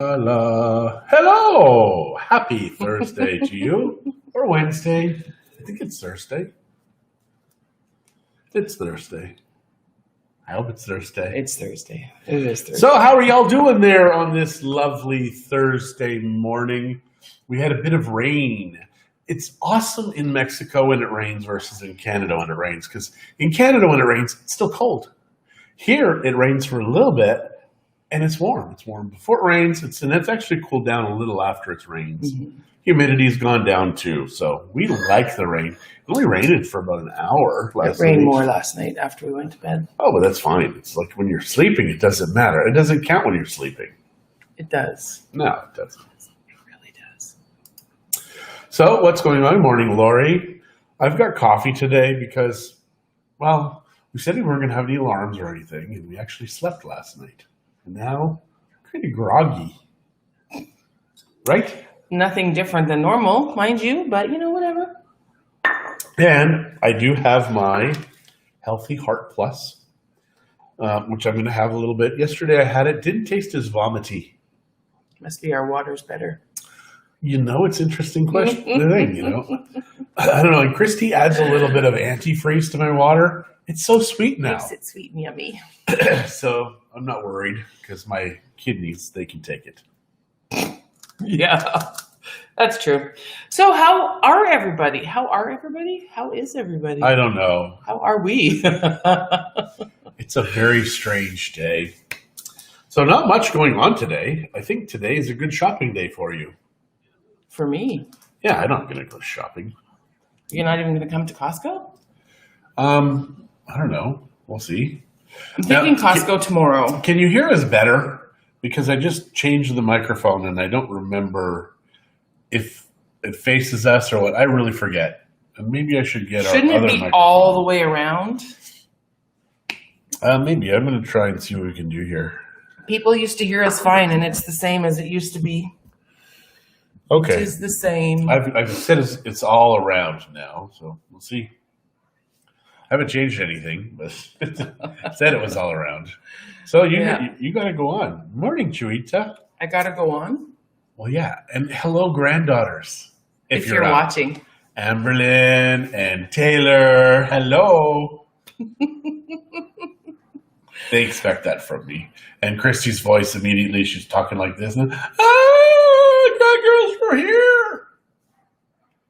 Hello! Happy Thursday to you. Or Wednesday. I think it's Thursday. It's Thursday. I hope it's Thursday. It's Thursday. It is Thursday. So how are y'all doing there on this lovely Thursday morning? We had a bit of rain. It's awesome in Mexico when it rains versus in Canada when it rains. Because in Canada when it rains, it's still cold. Here, it rains for a little bit. And it's warm. It's warm before it rains. And it's actually cooled down a little after it rains. Mm-hmm. Humidity's gone down too. So we like the rain. It only rained for about an hour last night. It rained more last night after we went to bed. Oh, but that's fine. It's like when you're sleeping, it doesn't matter. It doesn't count when you're sleeping. It does. No, it doesn't. It really does. So what's going on? Morning, Lori. I've got coffee today because, well, we said we weren't going to have any alarms or anything, and we actually slept last night. And now, kind of groggy. Right? Nothing different than normal, mind you, but, whatever. And I do have my Healthy Heart Plus, which I'm going to have a little bit. Yesterday I had it. Didn't taste as vomity. Must be our water's better. It's an interesting question. I don't know. And Christie adds a little bit of antifreeze to my water. It's so sweet now. Makes it sweet and yummy. So I'm not worried because my kidneys, they can take it. Yeah, that's true. So how are everybody? How is everybody? I don't know. How are we? It's a very strange day. So not much going on today. I think today is a good shopping day for you. For me? Yeah, I'm not going to go shopping. You're not even going to come to Costco? I don't know. We'll see. I'm thinking Costco tomorrow. Can you hear us better? Because I just changed the microphone and I don't remember if it faces us or what. I really forget. And maybe I should get Shouldn't our other it be microphone. all the way around? Maybe. I'm going to try and see what we can do here. People used to hear us fine, and it's the same as it used to be. Okay. It is the same. I've said it's all around now, so we'll see. I haven't changed anything, but said it was all around. So you got to go on. Morning, Chuita. I got to go on? Well, yeah. And hello, granddaughters. If you're watching. Amberlyn and Taylor, hello. They expect that from me. And Christie's voice immediately, she's talking like this. And, girls, we're here.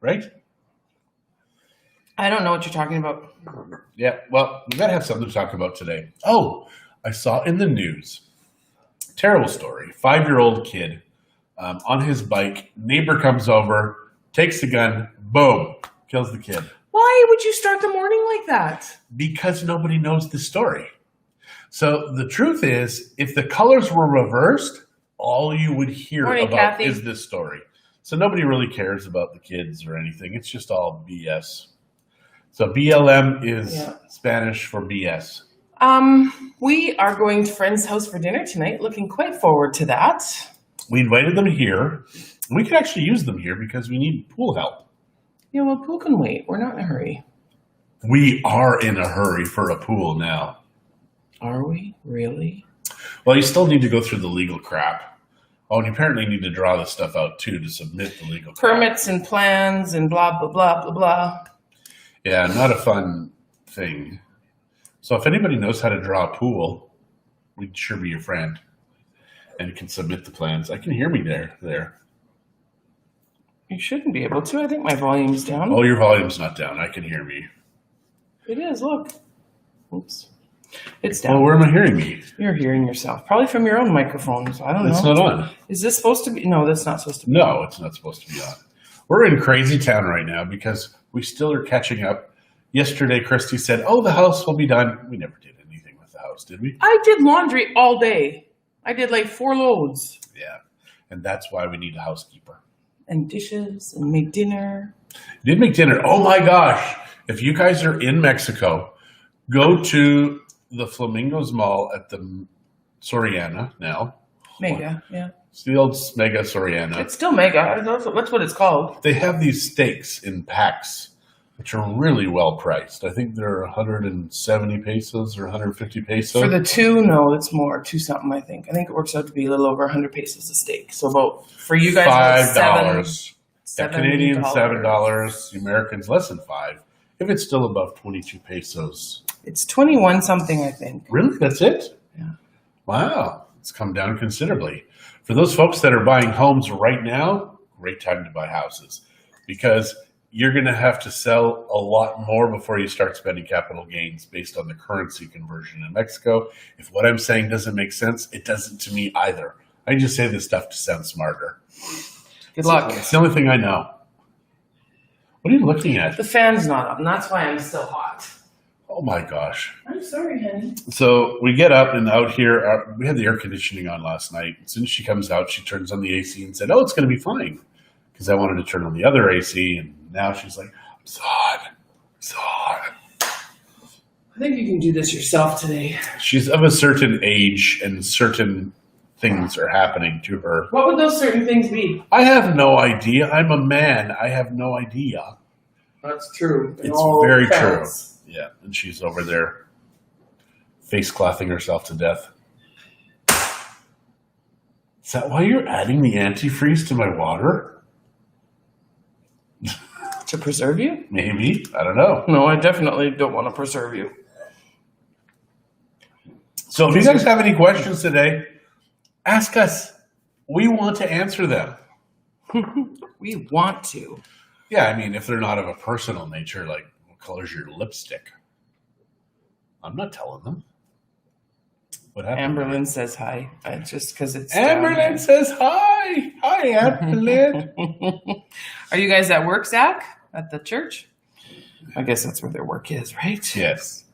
Right? I don't know what you're talking about. Yeah, well, we got to have something to talk about today. Oh, I saw in the news, terrible story, 5-year-old kid on his bike, neighbor comes over, takes the gun, boom, kills the kid. Why would you start the morning like that? Because nobody knows the story. So the truth is, if the colors were reversed, all you would hear about Kathy. Is this story. So nobody really cares about the kids or anything. It's just all BS. So BLM is Spanish for BS. We are going to friend's house for dinner tonight. Looking quite forward to that. We invited them here. We could actually use them here because we need pool help. Yeah, well, pool can wait. We're not in a hurry. We are in a hurry for a pool now. Are we? Really? Well, you still need to go through the legal crap. Oh, and you apparently need to draw this stuff out, too, to submit the legal crap. Permits and plans and blah, blah, blah, blah, blah. Yeah, not a fun thing. So if anybody knows how to draw a pool, we'd sure be your friend. And can submit the plans. I can hear me there. You shouldn't be able to. I think my volume's down. Oh, your volume's not down. I can hear me. It is. Look. Oops. It's down. Well, where am I hearing me? You're hearing yourself. Probably from your own microphone. So I don't know. It's not on. Is this supposed to be? No, that's not supposed to be. No, it's not supposed to be on. We're in crazy town right now because we still are catching up. Yesterday, Christie said, the house will be done. We never did anything with the house, did we? I did laundry all day. I did like 4 loads. Yeah, and that's why we need a housekeeper. And dishes and make dinner. You did make dinner. Oh, my gosh. If you guys are in Mexico, go to the Flamingos Mall at the Soriana now. Mega, yeah. It's the old Mega Soriana. It's still Mega. That's what it's called. They have these steaks in packs. which are really well priced. I think they're 170 pesos or 150 pesos. For the two, no, it's more, two something, I think. I think it works out to be a little over 100 pesos a steak. So about, for you guys, $5. $7. Canadian, $7. The Americans, less than 5. If it's still above 22 pesos. It's 21 something, I think. Really? That's it? Yeah. Wow. It's come down considerably. For those folks that are buying homes right now, great time to buy houses, because you're going to have to sell a lot more before you start spending capital gains based on the currency conversion in Mexico. If what I'm saying doesn't make sense, it doesn't to me either. I just say this stuff to sound smarter. Good luck. It's the only thing I know. What are you looking at? The fan's not up, and that's why I'm still hot. Oh my gosh. I'm sorry, honey. So we get up and out here, we had the air conditioning on last night. As soon as she comes out, she turns on the AC and said, oh, it's going to be fine. Because I wanted to turn on the other AC, and now she's like, I'm so hot. I'm so hot. I think you can do this yourself today. She's of a certain age, and certain things are happening to her. What would those certain things be? I have no idea. I'm a man. I have no idea. That's true. It's very true. Yeah, and she's over there face clothing herself to death. Is that why you're adding the antifreeze to my water? To preserve you? Maybe. I don't know. No, I definitely don't want to preserve you. So if you guys have any questions today, ask us. We want to answer them. We want to. Yeah, I mean, if they're not of a personal nature, like, what color's your lipstick? I'm not telling them. What happened? Amberlyn says hi. Just because it's Amberlyn says hi. Hi, Amberlyn. Are you guys at work, Zach? At the church? I guess that's where their work is, right? Yes.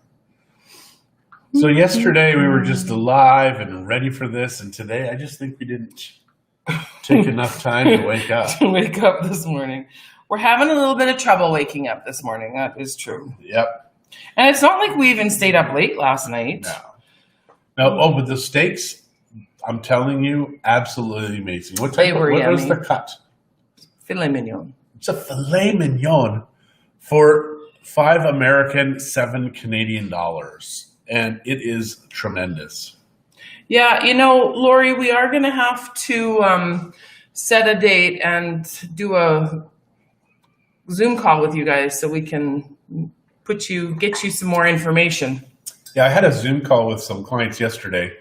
So yesterday we were just alive and ready for this, and today I just think we didn't take enough time to wake up. To wake up this morning. We're having a little bit of trouble waking up this morning. That is true. Yep. And it's not like we even stayed up late last night. No. But the steaks, I'm telling you, absolutely amazing. What was the cut? Filet mignon. It's a filet mignon for $5 American, $7 Canadian. And it is tremendous. Yeah, Lori, we are going to have to set a date and do a Zoom call with you guys so we can get you some more information. Yeah, I had a Zoom call with some clients yesterday.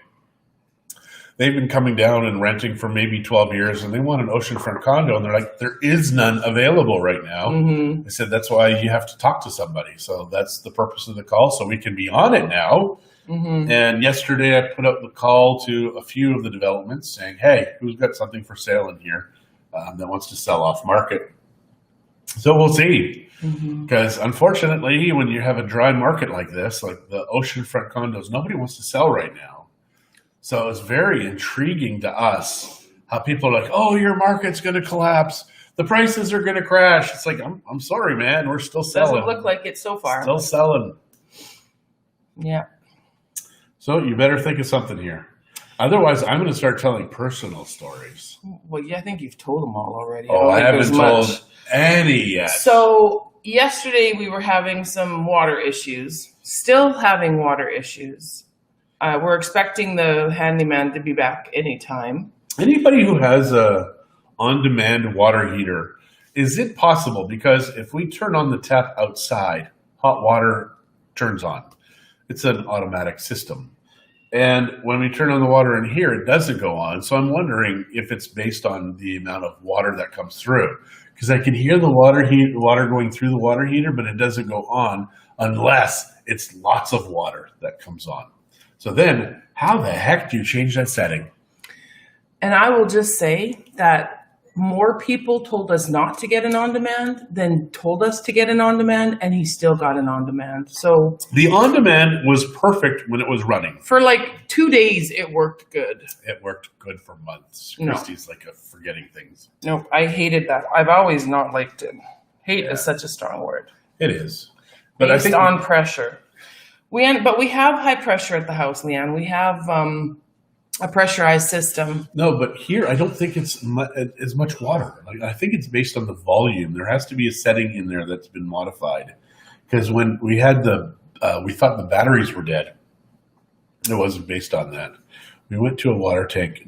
They've been coming down and renting for maybe 12 years, and they want an oceanfront condo, and they're like, there is none available right now. Mm-hmm. I said, that's why you have to talk to somebody. So that's the purpose of the call, so we can be on it now. Mm-hmm. And yesterday I put out the call to a few of the developments saying, hey, who's got something for sale in here that wants to sell off market? So we'll see. Because unfortunately, when you have a dry market like this, like the oceanfront condos, nobody wants to sell right now. So it's very intriguing to us how people are like, oh, your market's going to collapse. The prices are going to crash. It's like, I'm sorry, man. We're still selling. Doesn't look like it so far. Still selling. Yeah. So you better think of something here. Otherwise, I'm going to start telling personal stories. Well, yeah, I think you've told them all already. I haven't told any yet. So yesterday we were having some water issues. Still having water issues. We're expecting the handyman to be back anytime. Anybody who has a on-demand water heater, is it possible? Because if we turn on the tap outside, hot water turns on. It's an automatic system. And when we turn on the water in here, it doesn't go on. So I'm wondering if it's based on the amount of water that comes through. Because I can hear the water going through the water heater, but it doesn't go on unless it's lots of water that comes on. So then, how the heck do you change that setting? And I will just say that more people told us not to get an on-demand than told us to get an on-demand, and he still got an on-demand. So the on-demand was perfect when it was running. For like 2 days, it worked good. It worked good for months. No. Christie's like forgetting things. No, I hated that. I've always not liked it. Hate is such a strong word. It is. But Based on pressure. But we have high pressure at the house, Leanne. We have a pressurized system. No, but here I don't think it's as much water. Like, I think it's based on the volume. There has to be a setting in there that's been modified Because when we had we thought the batteries were dead. It wasn't based on that. We went to a water tank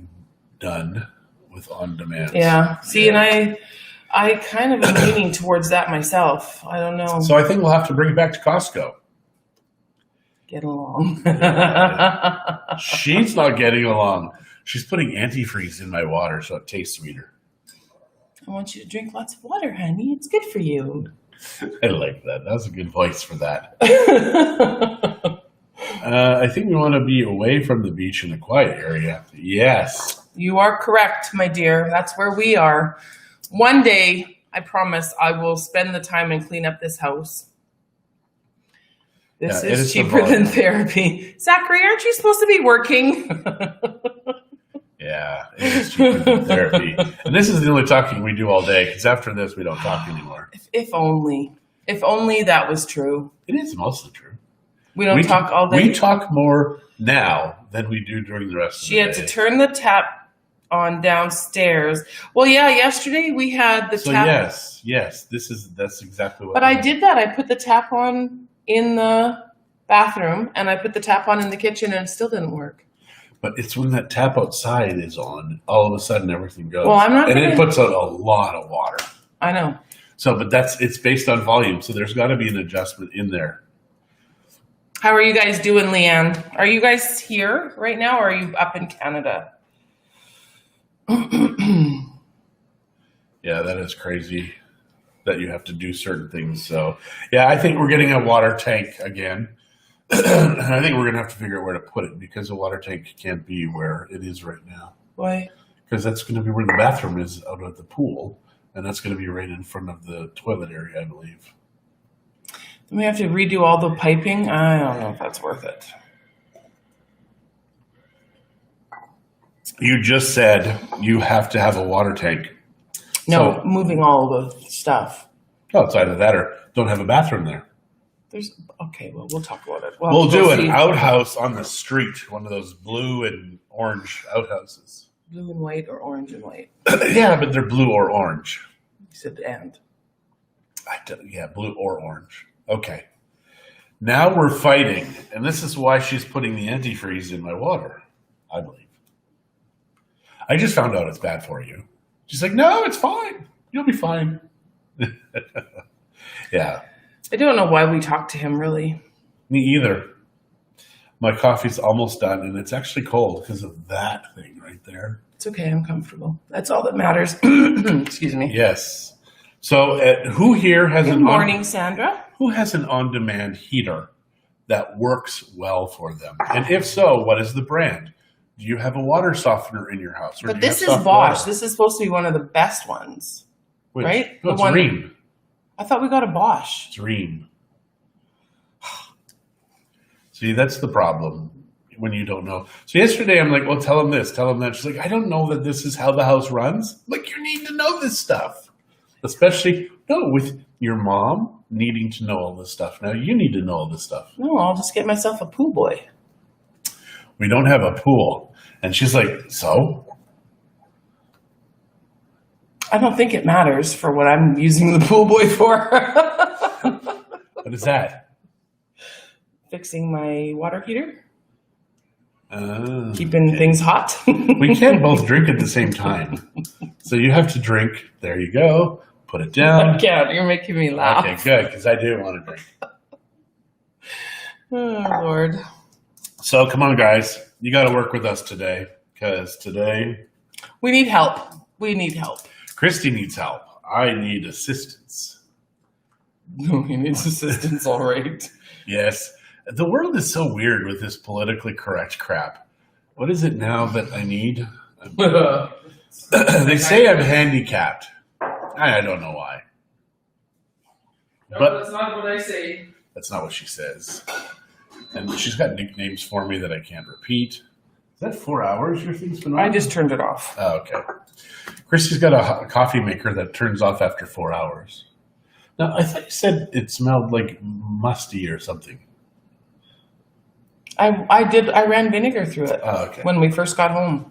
done with on-demand. Yeah. See, and I kind of am leaning towards that myself. I don't know. So I think we'll have to bring it back to Costco. Get along. She's not getting along. She's putting antifreeze in my water so it tastes sweeter. I want you to drink lots of water, honey. It's good for you. I like that. That was a good voice for that. I think we want to be away from the beach in a quiet area. Yes. You are correct, my dear. That's where we are. One day, I promise, I will spend the time and clean up this house. This is cheaper than therapy. Zachary, aren't you supposed to be working? Yeah, it is cheaper than therapy. And this is the only talking we do all day, because after this, we don't talk anymore. If only. If only that was true. It is mostly true. We don't talk all day. We talk more now than we do during the rest of the day. She had to turn the tap on downstairs. Well, yeah, yesterday we had the tap. Yes, that's exactly what. But I did that. I put the tap on in the bathroom, and I put the tap on in the kitchen, and it still didn't work. But it's when that tap outside is on, all of a sudden everything goes. Well, I'm not. And it puts out a lot of water. I know. So, but it's based on volume. So there's got to be an adjustment in there. How are you guys doing, Leanne? Are you guys here right now, or are you up in Canada? Yeah, that is crazy that you have to do certain things. So, yeah, I think we're getting a water tank again. And I think we're going to have to figure out where to put it, because a water tank can't be where it is right now. Why? Because that's going to be where the bathroom is out of the pool, and that's going to be right in front of the toilet area, I believe. We have to redo all the piping. I don't know if that's worth it. You just said you have to have a water tank. No, So, moving all the stuff. outside of that, or don't have a bathroom there. Okay, well, we'll talk about it. We'll do an outhouse on the street, one of those blue and orange outhouses. Blue and white, or orange and white. Yeah, but they're blue or orange. You said and. Yeah, blue or orange. Okay. Now we're fighting, and this is why she's putting the antifreeze in my water, I believe. I just found out it's bad for you. She's like, no, it's fine. You'll be fine. Yeah. I don't know why we talk to him, really. Me either. My coffee's almost done, and it's actually cold because of that thing right there. It's okay. I'm comfortable. That's all that matters. Excuse me. Yes. So who here has Good morning, Sandra. Who has an on-demand heater that works well for them? And if so, what is the brand? Do you have a water softener in your house? But this is Bosch. This is supposed to be one of the best ones. Which? Right? No, it's Rheem. I thought we got a Bosch. It's Rheem. See, that's the problem when you don't know. So yesterday I'm like, well, tell them this, tell them that. She's like, I don't know that this is how the house runs. I'm like, you need to know this stuff. Especially, with your mom needing to know all this stuff. Now you need to know all this stuff. No, I'll just get myself a pool boy. We don't have a pool. And she's like, so? I don't think it matters for what I'm using the pool boy for. What is that? Fixing my water heater. Keeping things hot. We can't both drink at the same time. So you have to drink. There you go. Put it down. I can't. You're making me laugh. Okay, good, because I do want to drink. Oh, Lord. So come on, guys. You got to work with us today, because today... We need help. We need help. Christie needs help. I need assistance. No, he needs assistance, all right. Yes. The world is so weird with this politically correct crap. What is it now that I need? They say I'm handicapped. I don't know why. No, but that's not what I say. That's not what she says. And she's got nicknames for me that I can't repeat. Is that 4 hours your thing's been on? I just turned it off. Oh, okay. Christy's got a coffee maker that turns off after 4 hours. Now, I thought you said it smelled like musty or something. I ran vinegar through it when we first got home.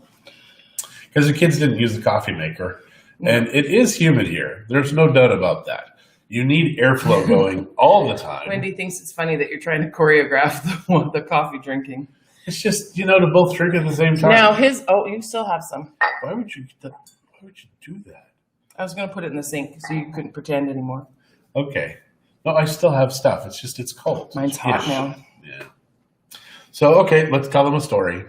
Because the kids didn't use the coffee maker. And it is humid here. There's no doubt about that. You need airflow going all the time. Wendy thinks it's funny that you're trying to choreograph the coffee drinking. It's just, to both drink at the same time. Now you still have some. Why would you do that? I was going to put it in the sink so you couldn't pretend anymore. Okay. No, I still have stuff. It's just, it's cold. Mine's hot now. Yeah. So, okay, let's tell them a story.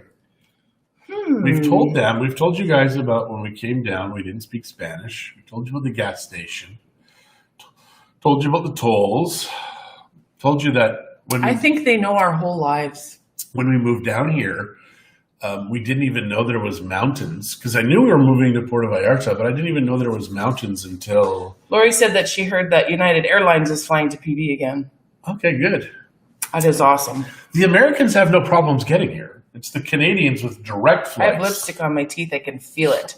We've told you guys about when we came down, we didn't speak Spanish. We told you about the gas station. Told you about the tolls. Told you that I think they know our whole lives. When we moved down here, we didn't even know there was mountains, because I knew we were moving to Puerto Vallarta, but I didn't even know there was mountains until... Lori said that she heard that United Airlines is flying to PV again. Okay, good. That is awesome. The Americans have no problems getting here. It's the Canadians with direct flights. I have lipstick on my teeth. I can feel it.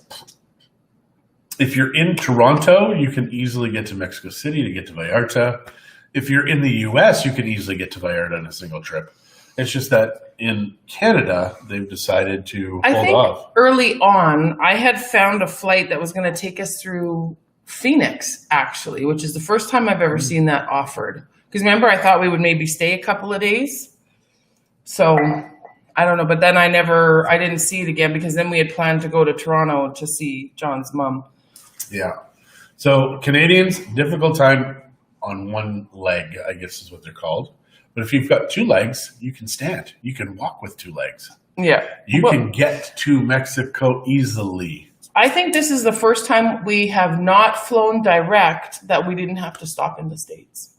If you're in Toronto, you can easily get to Mexico City to get to Vallarta. If you're in the U.S., you can easily get to Vallarta in a single trip. It's just that in Canada, they've decided to hold off. Early on, I had found a flight that was going to take us through Phoenix, actually, which is the first time I've ever seen that offered. Because remember, I thought we would maybe stay a couple of days. So I don't know. But then I didn't see it again, because then we had planned to go to Toronto to see John's mom. Yeah. So Canadians, difficult time on one leg, I guess is what they're called. But if you've got two legs, you can stand. You can walk with two legs. Yeah. You can get to Mexico easily. I think this is the first time we have not flown direct that we didn't have to stop in the States.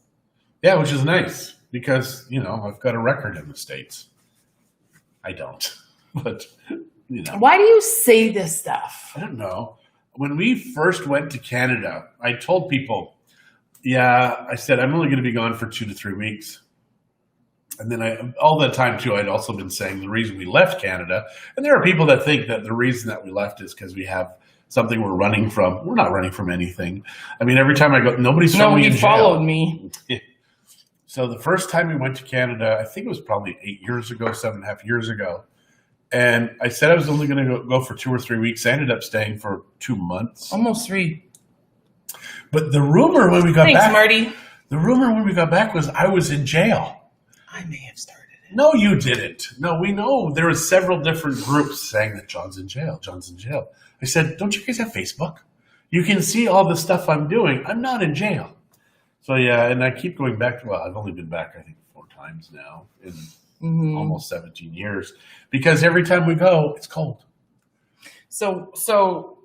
Yeah, which is nice, because, I've got a record in the States. I don't. But, Why do you say this stuff? I don't know. When we first went to Canada, I told people, I said, I'm only going to be gone for 2 to 3 weeks. And then all that time, too, I'd also been saying the reason we left Canada, and there are people that think that the reason that we left is because we have something we're running from. We're not running from anything. I mean, every time I go, nobody's throwing me in jail. Nobody followed me. So the first time we went to Canada, I think it was probably 8 years ago, 7.5 years ago. And I said I was only going to go for 2 or 3 weeks. I ended up staying for 2 months. Almost 3. But the rumor when we got back... Thanks, Marty. The rumor when we got back was I was in jail. I may have started it. No, you didn't. No, we know. There were several different groups saying that John's in jail. John's in jail. I said, don't you guys have Facebook? You can see all the stuff I'm doing. I'm not in jail. So, and I keep going back. Well, I've only been back, I think, 4 times now in almost 17 years. Because every time we go, it's cold. So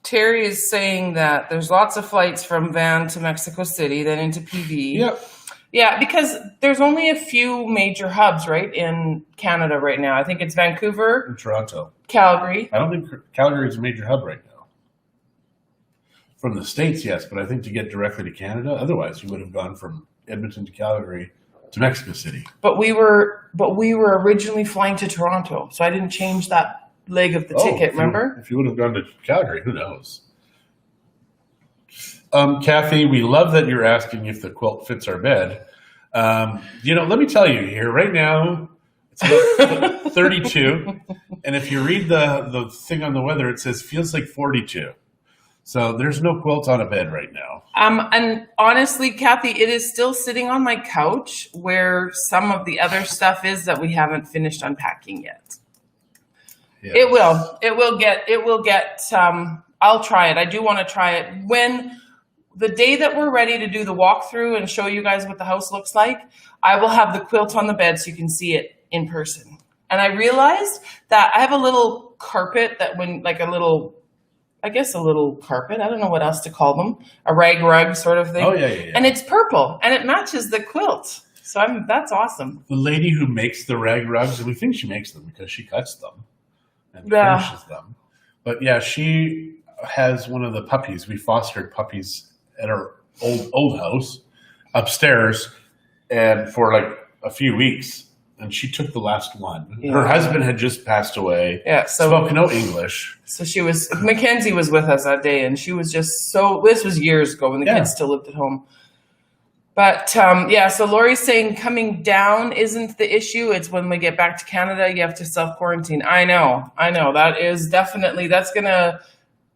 Terry is saying that there's lots of flights from Van to Mexico City, then into PV. Yep. Yeah, because there's only a few major hubs, right, in Canada right now. I think it's Vancouver. And Toronto. Calgary. I don't think Calgary is a major hub right now. From the States, yes, but I think to get directly to Canada, otherwise you would have gone from Edmonton to Calgary to Mexico City. But we were originally flying to Toronto, so I didn't change that leg of the ticket, remember? If you would have gone to Calgary, who knows? Kathy, we love that you're asking if the quilt fits our bed. Let me tell you here, right now, it's about 32. And if you read the thing on the weather, it says feels like 42. So there's no quilt on a bed right now. And honestly, Kathy, it is still sitting on my couch where some of the other stuff is that we haven't finished unpacking yet. Yes. It will get, I'll try it. I do want to try it. When the day that we're ready to do the walkthrough and show you guys what the house looks like, I will have the quilt on the bed so you can see it in person. And I realized that I have a little carpet that a little carpet. I don't know what else to call them. A rag rug sort of thing. Oh, yeah. And it's purple and it matches the quilt. So that's awesome. The lady who makes the rag rugs, and we think she makes them because she cuts them and finishes them. But yeah, she has one of the puppies. We fostered puppies at our old house upstairs, and for like a few weeks, and she took the last one. Yeah. Her husband had just passed away. Yeah, spoke no English. So Mackenzie was with us that day, and she was just this was years ago when the kids still lived at home. But so Lori's saying coming down isn't the issue. It's when we get back to Canada, you have to self-quarantine. I know. That is definitely, that's going to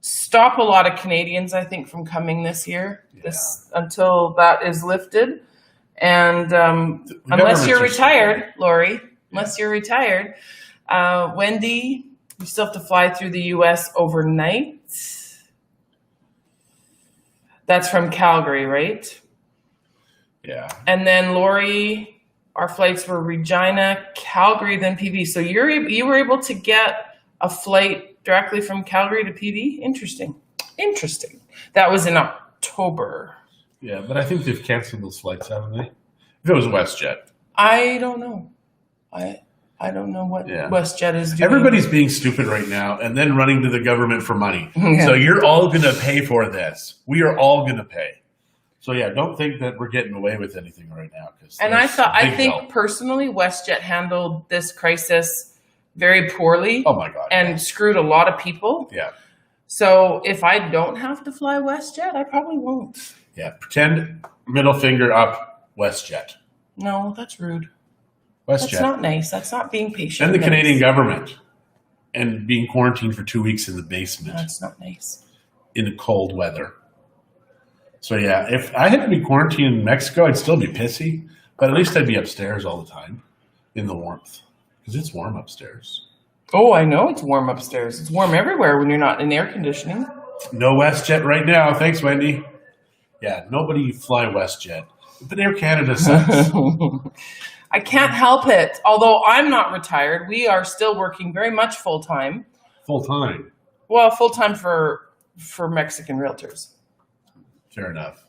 stop a lot of Canadians, I think, from coming this year. Yeah. this until that is lifted. And unless governments you're are retired, Lori, Wendy, you still have to fly through the U.S. overnight. That's from Calgary, right? Yeah. And then Lori, our flights were Regina, Calgary, then PV. So you were able to get a flight directly from Calgary to PV? Interesting. That was in October. Yeah, but I think they've canceled those flights, haven't they? If it was WestJet. I don't know. I don't know what WestJet is doing. Everybody's being stupid right now and then running to the government for money. Yeah. So you're all going to pay for this. We are all going to pay. So yeah, don't think that we're getting away with anything right now. And I think personally, WestJet handled this crisis very poorly. Oh my God. And screwed a lot of people. Yeah. So if I don't have to fly WestJet, I probably won't. Yeah. Pretend middle finger up WestJet. No, that's rude. WestJet. That's not nice. That's not being patient. And the Canadian government. And being quarantined for 2 weeks in the basement. That's not nice. In the cold weather. So yeah, if I had to be quarantined in Mexico, I'd still be pissy. But at least I'd be upstairs all the time in the warmth. Because it's warm upstairs. Oh, I know it's warm upstairs. It's warm everywhere when you're not in air conditioning. No WestJet right now. Thanks, Wendy. Yeah, nobody fly WestJet. But Air Canada sucks. I can't help it. Although I'm not retired, we are still working very much full time. Full time. Well, full time for Mexican realtors. Fair enough.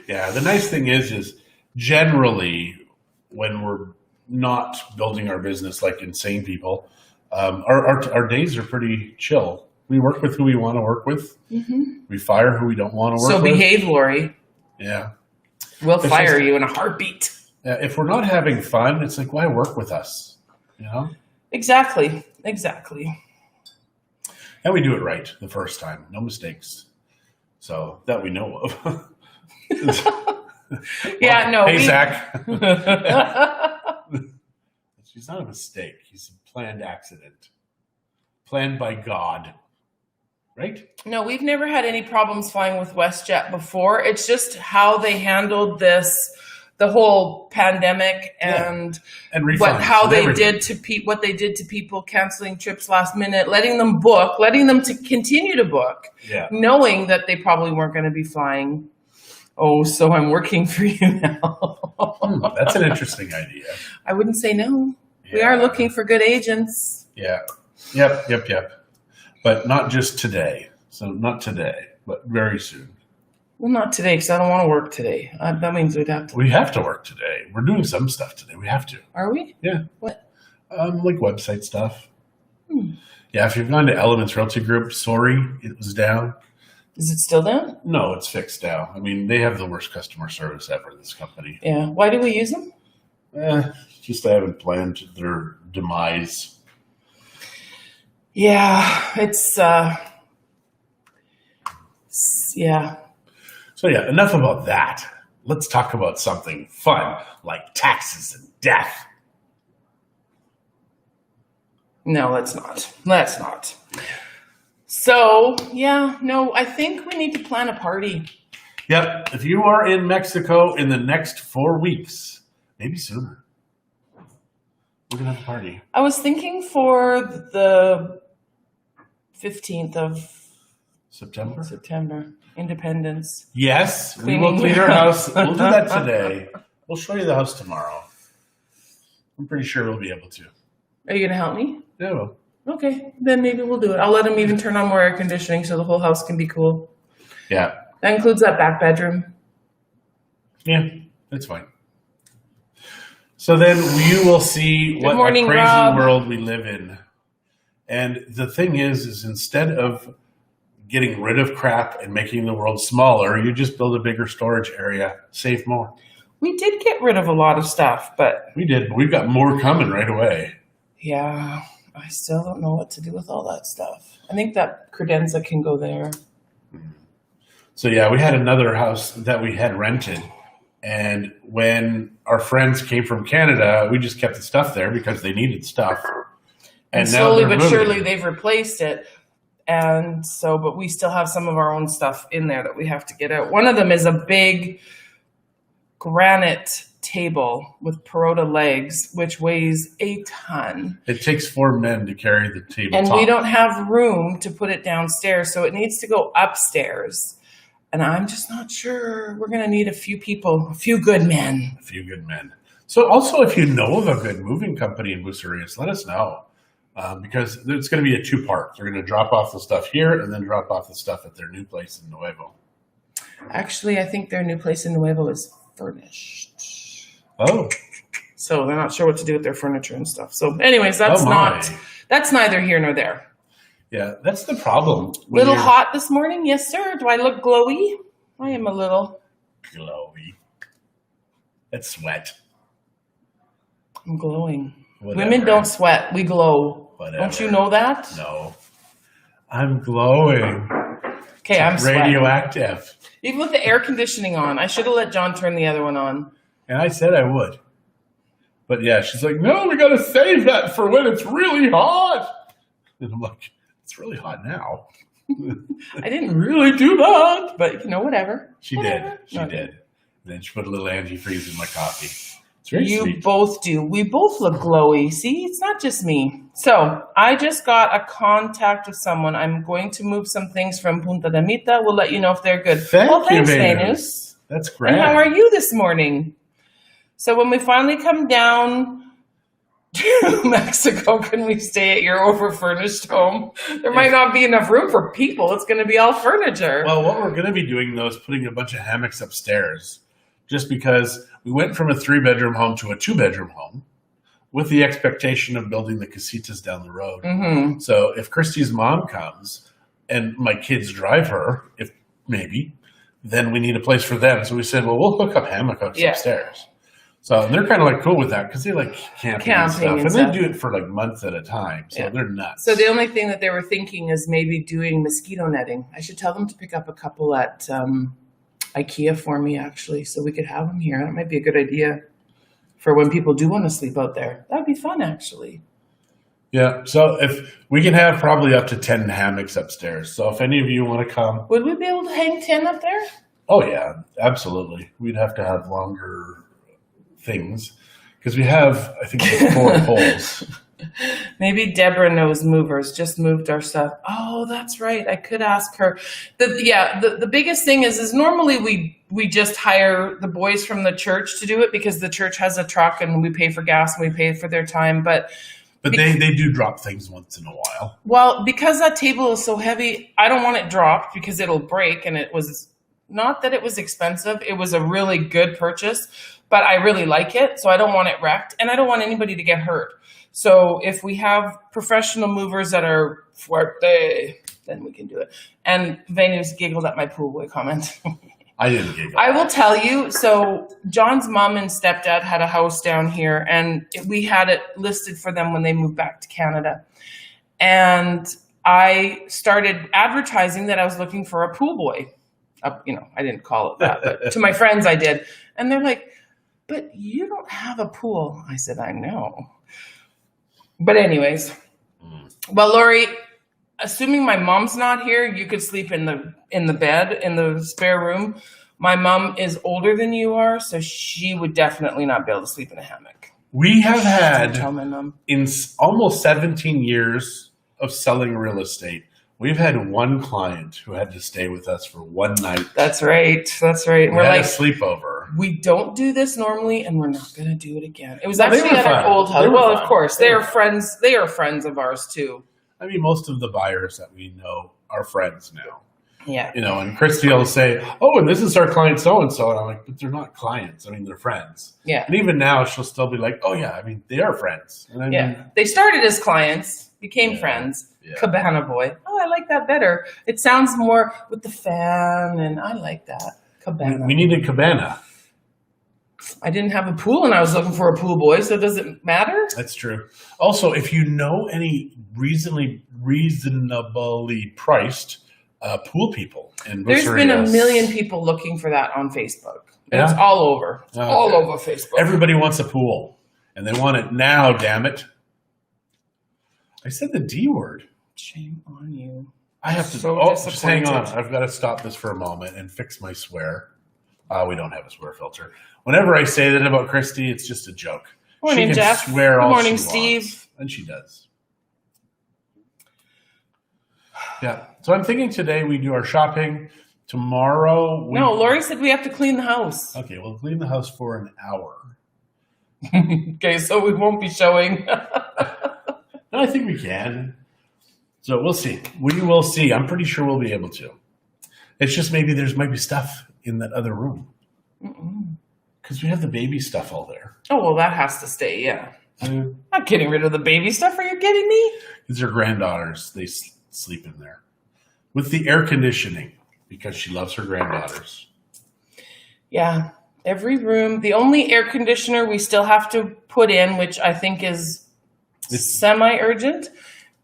Yeah, the nice thing is generally when we're not building our business like insane people, our days are pretty chill. We work with who we want to work with. Mm-hmm. We fire who we don't want to work with. So behave, Lori. Yeah. We'll fire you in a heartbeat. If we're not having fun, it's like, why work with us? You know? Exactly. And we do it right the first time. No mistakes. So that we know of. Yeah, no. Hey, Zach. She's not a mistake. He's a planned accident. Planned by God. Right? No, we've never had any problems flying with WestJet before. It's just how they handled this, the whole pandemic and refunds what they did to people canceling trips last minute, letting them to continue to book, knowing that they probably weren't going to be flying. Oh, so I'm working for you now. That's an interesting idea. I wouldn't say no. Yeah. We are looking for good agents. Yeah. Yep. But not just today. So not today, but very soon. Well, not today because I don't want to work today. That means we'd have to. We have to work today. We're doing some stuff today. We have to. Are we? Yeah. What? Like website stuff. Yeah, if you've gone to Elements Realty Group, sorry, it was down. Is it still down? No, it's fixed now. I mean, they have the worst customer service ever, this company. Yeah. Why do we use them? Just I haven't planned their demise. Yeah, it's yeah. So yeah, enough about that. Let's talk about something fun, like taxes and death. No, let's not. So, yeah, no, I think we need to plan a party. Yep. If you are in Mexico in the next 4 weeks, maybe sooner, we're going to have a party. I was thinking for the 15th of September, Independence. Yes, we will clean our house. We'll do that today. We'll show you the house tomorrow. I'm pretty sure we'll be able to. Are you going to help me? Yeah, well. Okay, then maybe we'll do it. I'll let him even turn on more air conditioning so the whole house can be cool. Yeah. That includes that back bedroom. Yeah, that's fine. So then you will see what a crazy world we live in. And the thing is instead of getting rid of crap and making the world smaller, you just build a bigger storage area, save more. We did get rid of a lot of stuff, but... We did, but we've got more coming right away. Yeah, I still don't know what to do with all that stuff. I think that credenza can go there. So yeah, we had another house that we had rented. And when our friends came from Canada, we just kept the stuff there because they needed stuff. And slowly but surely they've replaced it. And so, but we still have some of our own stuff in there that we have to get out. One of them is a big granite table with Perota legs, which weighs a ton. It takes 4 men to carry the table. And we don't have room to put it downstairs, so it needs to go upstairs. And I'm just not sure. We're going to need a few people, a few good men. A few good men. So also, if you know of a good moving company in Bucerias, let us know. Because it's going to be a 2-part. They're going to drop off the stuff here and then drop off the stuff at their new place in Nuevo. Actually, I think their new place in Nuevo is furnished. Oh. So they're not sure what to do with their furniture and stuff. So anyways, that's neither here nor there. Yeah, that's the problem. Little hot this morning? Yes, sir. Do I look glowy? I am a little. Glowy. That's sweat. I'm glowing. Whatever. Women don't sweat. We glow. Whatever. Don't you know that? No. I'm glowing. Okay, I'm sweating. Radioactive. Even with the air conditioning on. I should have let John turn the other one on. And I said I would. But yeah, she's like, no, we got to save that for when it's really hot. And I'm like, it's really hot now. I didn't really do that. But, whatever. She whatever. did. She did. And then she put a little antifreeze in my coffee. It's very you sweet. both do. We both look glowy. See, it's not just me. So I just got a contact with someone. I'm going to move some things from Punta de Mita. We'll let you know if they're good. Thanks, Venus. That's great. And how are you this morning? So when we finally come down to Mexico, can we stay at your over-furnished home? There might not be enough room for people. It's going to be all furniture. Well, what we're going to be doing, though, is putting a bunch of hammocks upstairs. Just because we went from a 3-bedroom home to a 2-bedroom home with the expectation of building the casitas down the road. Mm-hmm. So if Christie's mom comes and my kids drive her, if maybe, then we need a place for them. So we said, well, we'll hook up hammock hooks upstairs. So they're kind of like cool with that because they like camping and stuff. And they do it for like months at a time. So they're nuts. So the only thing that they were thinking is maybe doing mosquito netting. I should tell them to pick up a couple at IKEA for me, actually, so we could have them here. That might be a good idea for when people do want to sleep out there. That would be fun, actually. Yeah. So if we can have probably up to 10 hammocks upstairs. So if any of you want to come. Would we be able to hang 10 up there? Oh, yeah, absolutely. We'd have to have longer things because we have, I think, 4 poles. Maybe Deborah knows movers, just moved our stuff. Oh, that's right. I could ask her. The biggest thing is normally we just hire the boys from the church to do it because the church has a truck and we pay for gas and we pay for their time. But they do drop things once in a while. Well, because that table is so heavy, I don't want it dropped because it'll break. And it was not that it was expensive. It was a really good purchase, but I really like it. So I don't want it wrecked and I don't want anybody to get hurt. So if we have professional movers that are fuerte, then we can do it. And Venus giggled at my pool boy comment. I didn't giggle. I will tell you. So John's mom and stepdad had a house down here, and we had it listed for them when they moved back to Canada. And I started advertising that I was looking for a pool boy. I didn't call it that, but to my friends I did. And they're like, but you don't have a pool. I said, I know. But anyways, well, Lori, assuming my mom's not here, you could sleep in the bed in the spare room. My mom is older than you are, so she would definitely not be able to sleep in a hammock. We have had, tell my mom. In almost 17 years of selling real estate, we've had one client who had to stay with us for one night. That's right. That's right. We're like a sleepover. We don't do this normally, and we're not going to do it again. It was actually at an old house. Well, of course, they are friends. They are friends of ours too. I mean, most of the buyers that we know are friends now. Yeah. And Christie will say, oh, and this is our client so-and-so. And I'm like, but they're not clients. I mean, they're friends. Yeah. And even now, she'll still be like, oh, yeah, I mean, they are friends. And I mean, they started as clients, became friends. Yeah. Cabana boy. Oh, I like that better. It sounds more with the fan, and I like that. Cabana. We need a cabana. I didn't have a pool, and I was looking for a pool boy, so does it matter? That's true. Also, if you know any reasonably priced pool people in Bucerias. There's been a million people looking for that on Facebook. Yeah? It's all over. It's all over Facebook. Everybody wants a pool, and they want it now, damn it. I said the D word. Shame on you. I have to. Just hang on. I've got to stop this for a moment and fix my swear. We don't have a swear filter. Whenever I say that about Christie, it's just a joke. Morning, she can Jeff. swear Good all morning, she Steve. Wants, and she does. Yeah. So I'm thinking today we do our shopping. Tomorrow. No, Lori said we have to clean the house. Okay, we'll clean the house for an hour. Okay, so we won't be showing. No, I think we can. So we'll see. We will see. I'm pretty sure we'll be able to. It's just maybe might be stuff in that other room. Because we have the baby stuff all there. Oh, well, that has to stay, yeah. Not getting rid of the baby stuff. Are you kidding me? These are granddaughters. They sleep in there. With the air conditioning. Because she loves her granddaughters. Yeah. Every room. The only air conditioner we still have to put in, which I think is semi-urgent,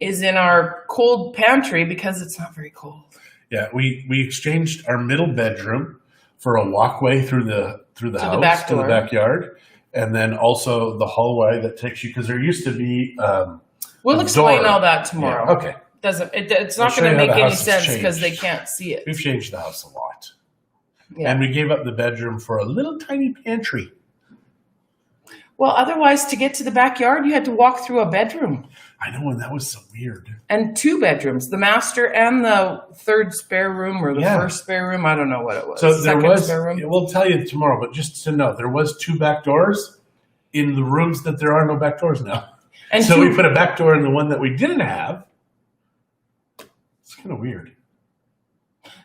is in our cold pantry because it's not very cold. Yeah, we exchanged our middle bedroom for a walkway through the house to the backyard, and then also the hallway that takes you, because there used to be we'll explain all that tomorrow. Yeah, okay. It's not going to make any sense because they can't see it. We've changed the house a lot. Yeah. And we gave up the bedroom for a little tiny pantry. Well, otherwise, to get to the backyard, you had to walk through a bedroom. I know, and that was so weird. And 2 bedrooms, the master and the third spare room or the first spare room. I don't know what it was. So there was, we'll tell you tomorrow, but just to know, there was 2 back doors in the rooms that there are no back doors now. And so we put a back door in the one that we didn't have. It's kind of weird.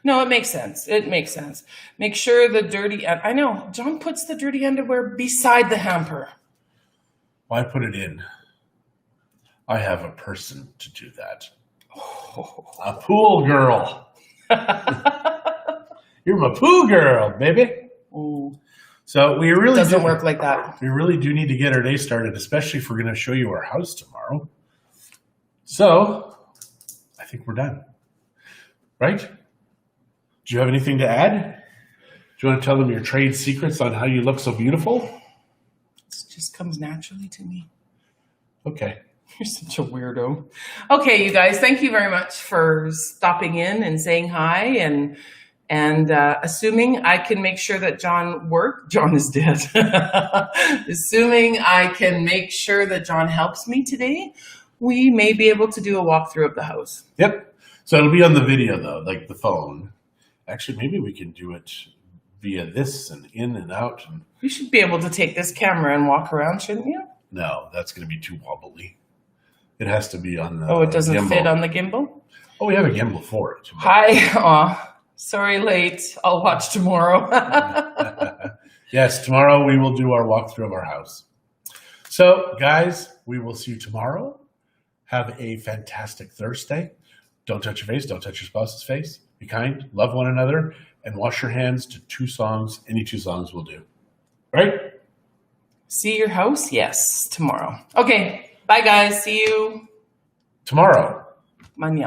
No, it makes sense. It makes sense. Make sure the dirty, I know, John puts the dirty underwear beside the hamper. Well, I put it in. I have a person to do that. A pool girl. You're my pool girl, baby. Ooh. So we really doesn't work like that. We really do need to get our day started, especially if we're going to show you our house tomorrow. So I think we're done. Right? Do you have anything to add? Do you want to tell them your trade secrets on how you look so beautiful? It just comes naturally to me. Okay. You're such a weirdo. Okay, you guys, thank you very much for stopping in and saying hi and assuming I can make sure that John is dead. Assuming I can make sure that John helps me today, we may be able to do a walkthrough of the house. Yep. So it'll be on the video though, like the phone. Actually, maybe we can do it via this and in and out. And you should be able to take this camera and walk around, shouldn't you? No, that's going to be too wobbly. It has to be on the it doesn't gimbal. Fit on the gimbal? Oh, we have a gimbal for it. Hi. Aw, sorry late. I'll watch tomorrow. Yes, tomorrow we will do our walkthrough of our house. So, guys, we will see you tomorrow. Have a fantastic Thursday. Don't touch your face. Don't touch your spouse's face. Be kind. Love one another. And wash your hands to 2 songs. Any 2 songs will do. Right? See your house? Yes, tomorrow. Okay. Bye, guys. See you tomorrow. Mañana.